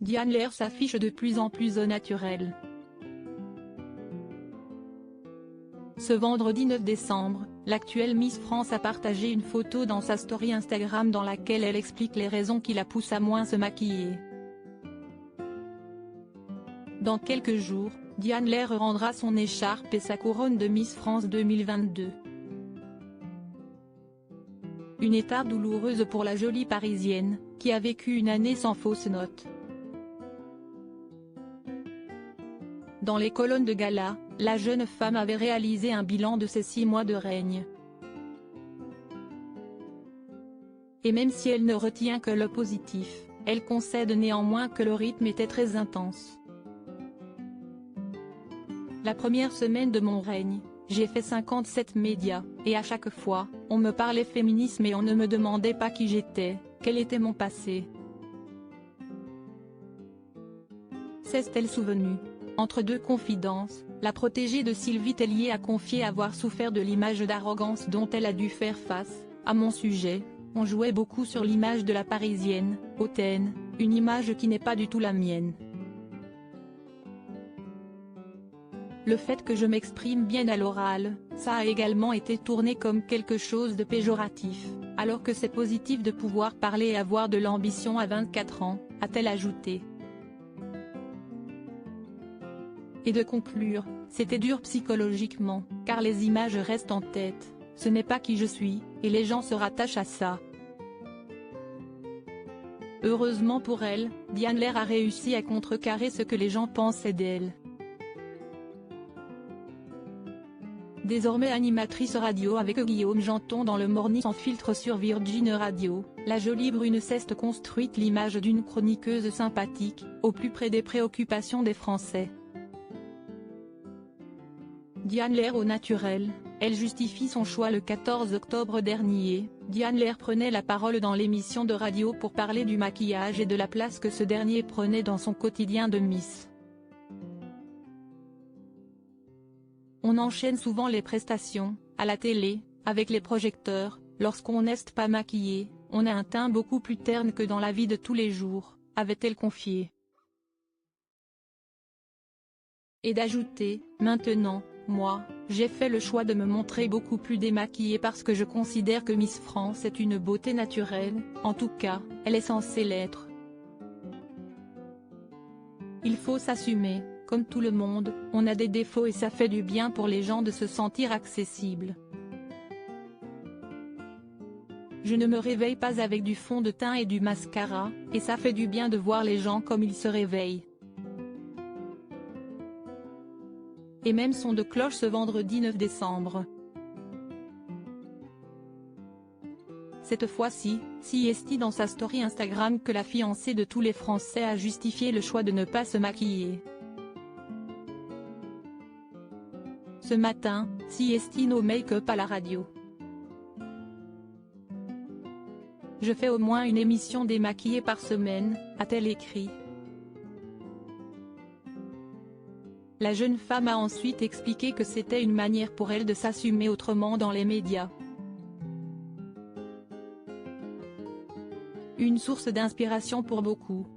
Diane Lair s'affiche de plus en plus au naturel. Ce vendredi 9 décembre, l'actuelle Miss France a partagé une photo dans sa story Instagram dans laquelle elle explique les raisons qui la poussent à moins se maquiller. Dans quelques jours, Diane Lair rendra son écharpe et sa couronne de Miss France 2022. Une étape douloureuse pour la jolie Parisienne, qui a vécu une année sans fausse note. Dans les colonnes de gala, la jeune femme avait réalisé un bilan de ses 6 mois de règne. Et même si elle ne retient que le positif, elle concède néanmoins que le rythme était très intense. La première semaine de mon règne, j'ai fait 57 médias, et à chaque fois, on me parlait féminisme et on ne me demandait pas qui j'étais, quel était mon passé. S'est-elle souvenue? Entre deux confidences, la protégée de Sylvie Tellier a confié avoir souffert de l'image d'arrogance dont elle a dû faire face. À mon sujet, on jouait beaucoup sur l'image de la Parisienne, hautaine, une image qui n'est pas du tout la mienne. Le fait que je m'exprime bien à l'oral, ça a également été tourné comme quelque chose de péjoratif, alors que c'est positif de pouvoir parler et avoir de l'ambition à 24 ans, a-t-elle ajouté. Et de conclure, c'était dur psychologiquement, car les images restent en tête, ce n'est pas qui je suis, et les gens se rattachent à ça. Heureusement pour elle, Diane Lair a réussi à contrecarrer ce que les gens pensaient d'elle. Désormais animatrice radio avec Guillaume Janton dans le Morning sans filtre sur Virgin Radio, la jolie brune s'est construite l'image d'une chroniqueuse sympathique, au plus près des préoccupations des Français. Diane Lair au naturel, elle justifie son choix le 14 octobre dernier. Diane Lair prenait la parole dans l'émission de radio pour parler du maquillage et de la place que ce dernier prenait dans son quotidien de Miss. On enchaîne souvent les prestations, à la télé, avec les projecteurs, lorsqu'on n'est pas maquillé, on a un teint beaucoup plus terne que dans la vie de tous les jours, avait-elle confié. Et d'ajouter, maintenant, moi, j'ai fait le choix de me montrer beaucoup plus démaquillée parce que je considère que Miss France est une beauté naturelle, en tout cas, elle est censée l'être. Il faut s'assumer, comme tout le monde, on a des défauts et ça fait du bien pour les gens de se sentir accessibles. Je ne me réveille pas avec du fond de teint et du mascara, et ça fait du bien de voir les gens comme ils se réveillent. Et même son de cloche ce vendredi 9 décembre. Cette fois-ci, est dans sa story Instagram que la fiancée de tous les Français a justifié le choix de ne pas se maquiller. Ce matin, no make-up à la radio. Je fais au moins une émission démaquillée par semaine, a-t-elle écrit. La jeune femme a ensuite expliqué que c'était une manière pour elle de s'assumer autrement dans les médias. Une source d'inspiration pour beaucoup.